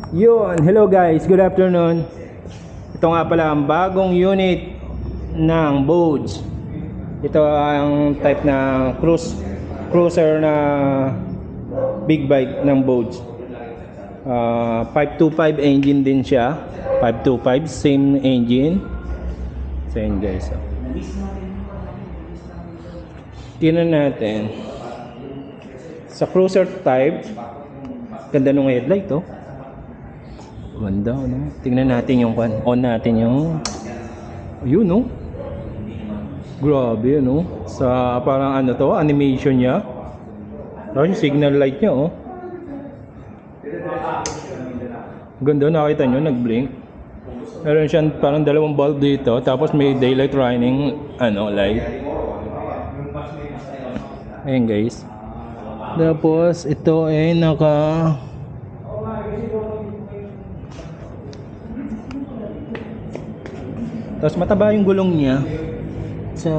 Yun, hello guys, good afternoon. Ito nga pala ang bagong unit ng Boats. Ito ang type na cruiser na big bike ng Boats. 525 engine din siya. 525, same engine. So yun guys. Tingnan natin. Sa cruiser type, ganda nung headlight oh. Ganda, no? Tingnan natin yung on natin yung yun, no? Grabe, no? Sa parang ano to, animation niya. Tapos yung signal light niya, oh. Ganda, nakita nyo, nag-blink. Meron siyang parang dalawang bulb dito, tapos may daylight running, ano, light. Ayan, guys. Tapos, ito ay tapos mataba yung gulong niya. So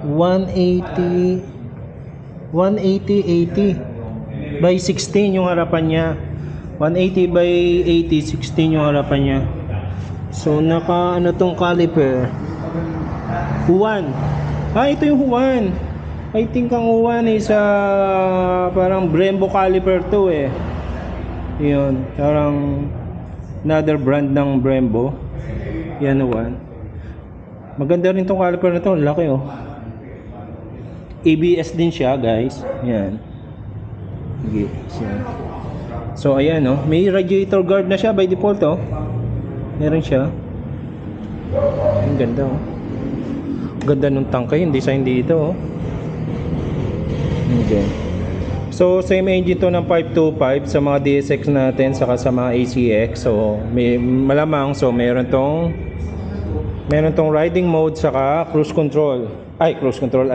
180 by 16 yung harapan niya. 180 by 80, 16 yung harapan niya. So naka ano tong caliper? Huan. Ito yung Huan. I think ang Huan is parang Brembo caliper to eh. Yun, parang another brand ng Brembo. Yan Huan. Maganda rin tong caliper na to, laki oh. ABS din siya, guys. Yan. ABS yan. So ayan oh, may radiator guard na siya by default oh. Meron siya. Ang ganda oh. Ganda nung tangke, hindi ito oh. Okay. So same engine to ng 525 sa mga DSX natin saka sa mga ACX. So may malamang meron tong riding mode saka cruise control. I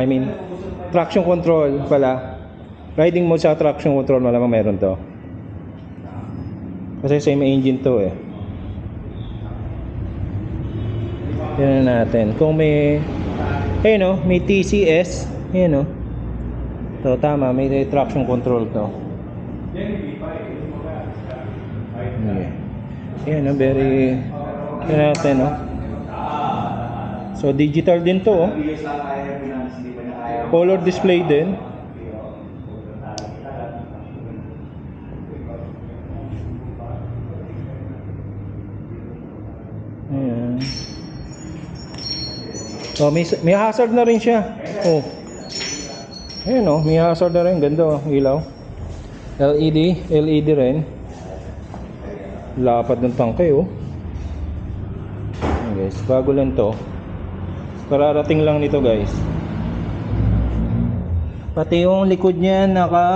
mean traction control pala. Riding mode sa traction control malamang meron to. Kasi same engine to eh. Tingnan natin kung may may TCS, ayun oh. So tama, may traction control to. Okay. Ayan oh, very natin oh. So digital din to oh. Color display din. Ayan. So may hazard na rin siya. Oh. Ayan oh, may hazard na rin, ganda oh, ilaw. LED rin. Lapad ng tangke oh. Ayan guys, bago lang to. Kararating lang nito guys. Pati yung likod niya naka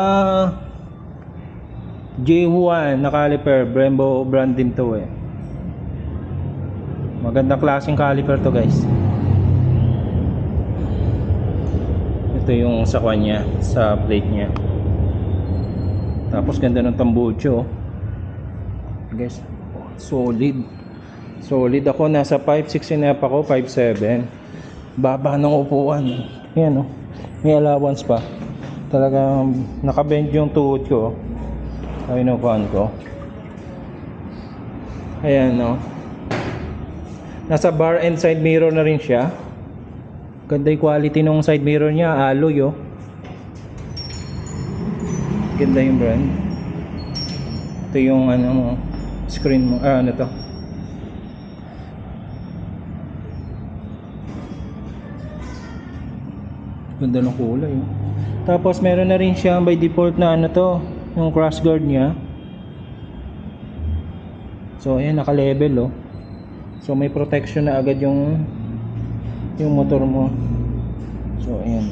J1 na caliper, Brembo brand din to eh. Magandang klaseng caliper to guys. Ito yung sa kanya, sa plate niya. Tapos ganda ng tambucho guys. Solid ako, nasa 5.6.5 ako, 5.7. Baba ng upuan. Ayan oh. May allowance pa. Talagang nakabend yung tuhod ko. Ay inupuan ko. Ayan oh. Nasa bar and side mirror na rin siya. Ganda yung quality ng side mirror niya, alloy oh. Ganda yung brand. Ito yung ano screen mo, ano to. Ganda ng kulay oh. Tapos meron na rin siya by default na ano to, yung cross guard niya. So ayan, naka level oh. So may protection na agad yung motor mo. So ayan.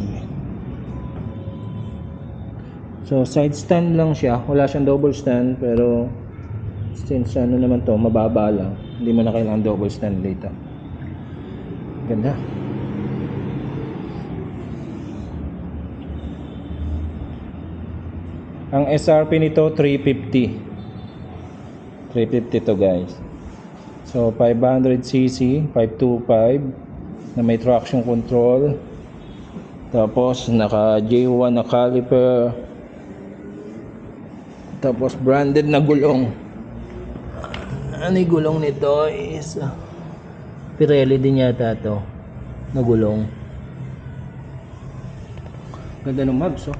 So side stand lang siya, wala siyang double stand, pero since ano naman to, mababa lang, hindi mo na kailangan double stand dito. Ganda. Ang SRP nito 350 to guys. So 500cc, 525 na may traction control. Tapos naka J1 na caliper. Tapos branded na gulong. Ano yung gulong nito is Pirelli din yata to na gulong. Ganda ng mags, oh.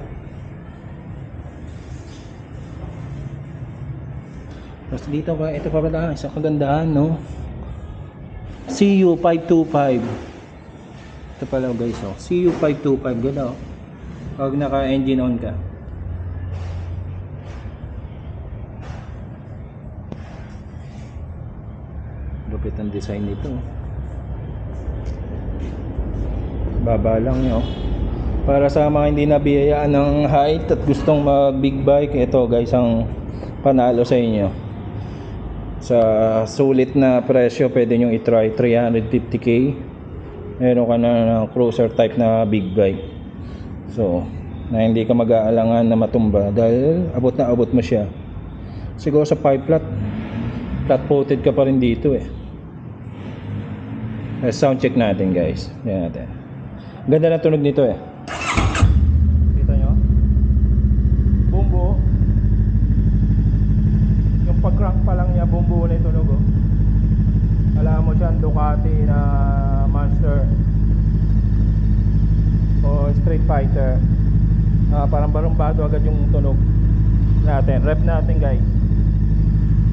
Tapos dito pa, ito pa pala, isang kagandahan, no? CU525. Ito pala guys, oh. CU525, ganda, oh. Pag naka-engine on ka. Lupit ang design nito. Baba lang nyo. Para sa mga hindi nabiyayaan ng height at gustong mag big bike, ito guys ang panalo sa inyo. Sa sulit na presyo pwede nyo i-try 350k. Meron ka na ng cruiser type na big bike. So na hindi ka mag-aalangan na matumba dahil abot na abot mo siya. Siguro sa 5 flat footed ka pa rin dito eh. Sound check natin guys. Yan natin. Ganda na tunog nito eh. Kita nyo? Bumbo. Yung pag-crank pa lang niya, bumbo na yung tunog, oh. Alam mo siya, Ducati na Monster o Street Fighter. Parang barumbado agad yung tunog natin. Rep natin guys.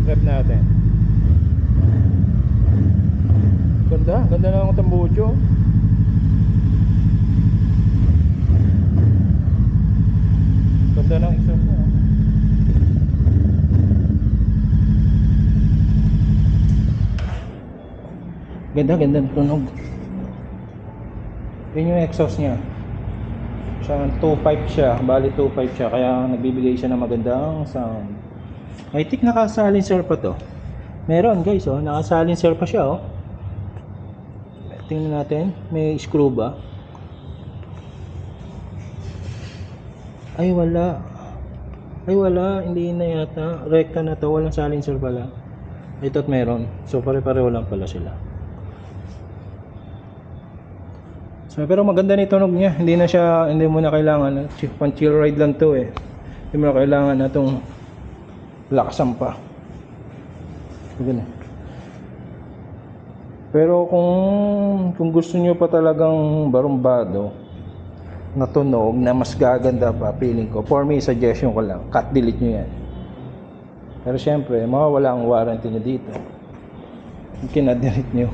Rep natin. Ganda na ng tambucho. Ganda ng exhaust niya. Ganda ng tunog. Yun yung exhaust niya. Siya 2.5 siya, bali 2.5 siya, kaya nagbibigay siya ng magandang sound. I think naka-silencer pa to. Meron guys, oh, naka-silencer pa siya, oh. Tingnan natin, may screw ba? Ay wala, hindi na yata. Rekta na to, walang silencer pala. I thought meron. So pare-pareho lang pala sila. So, pero maganda na yung tunog niya. Hindi mo na kailangan, pang chill ride lang to eh. Hindi mo na kailangan na itong lakasan pa. Ganun. Pero kung gusto niyo pa talagang barumbado na tunog na mas gaganda pa, feeling ko, for me, suggestion ko lang, cut delete nyo yan. Pero syempre, mawawala ang warranty nyo dito. Kina-delete nyo.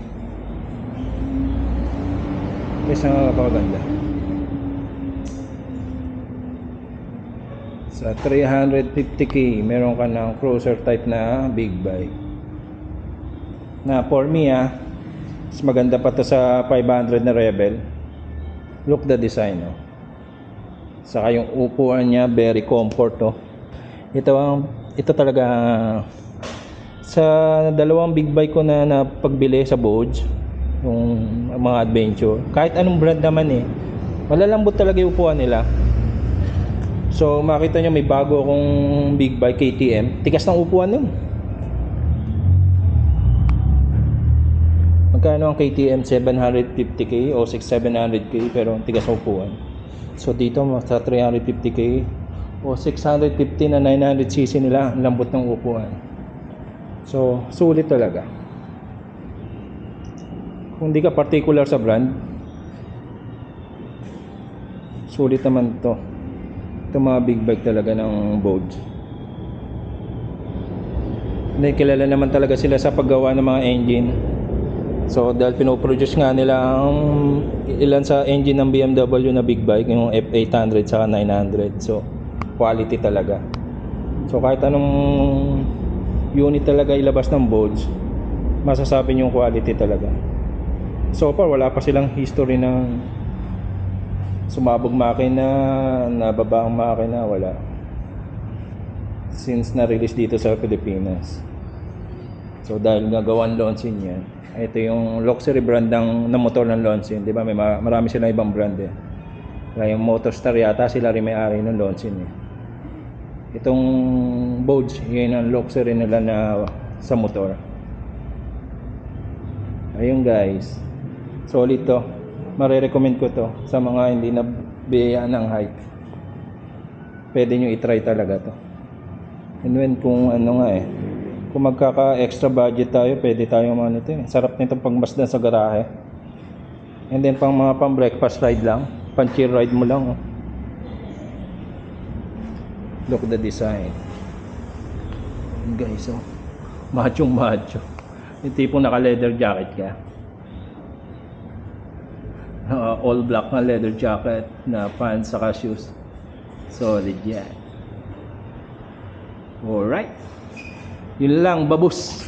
Kasi nakakapaganda. Sa 350k, meron ka ng cruiser type na big bike. Na for me, mas maganda pa to sa 500 na Rebel. Look the design, oh. Saka yung upuan niya, very comfort, oh. Ito talaga sa dalawang big bike ko na pagbili sa Boge, yung mga adventure, kahit anong brand naman eh, malalambot talaga yung upuan nila. So makita nyo may bago akong big bike KTM, tigas ng upuan nun. Magkano ang KTM? 750k o 700k, pero tigas ng upuan. So dito sa 350k o 650 na 900cc nila, lambot ng upuan. So sulit talaga. Kung di ka particular sa brand, sulit naman to. Ito mga big bike talaga ng Boge. Kilala naman talaga sila sa paggawa ng mga engine. So dahil pinoproduce nga nila ang ilan sa engine ng BMW na big bike, yung F800 saka 900. So quality talaga. So kahit anong unit talaga ilabas ng Boge, masasabi yung quality talaga. So far wala pa silang history ng sumabog makina, nababa ang makina, wala. Since na-release dito sa Pilipinas. So dahil nagawan Lonsing yan, ito yung luxury brand na motor ng Lonsing, di ba? Marami silang ibang brand eh. Kaya yung Motorstar yata sila rin may-ari ng Lonsing eh. Itong Boge, yun ang luxury nila na sa motor. Ayun guys, solid to. Marirecommend ko to sa mga hindi na biyayaan ng hike. Pwede nyo i-try talaga to. And when kung ano nga eh, Kung magkaka-extra budget tayo, pwede tayong ano ito. Sarap nito pagmasdan sa garahe. And then pang mga pang breakfast ride lang, pang chill ride mo lang. Oh. Look the design. Guys, oh. Macho. Yung tipong naka leather jacket ka. All black na leather jacket na pants saka shoes. Solid yan. Alright. Yun lang, babus.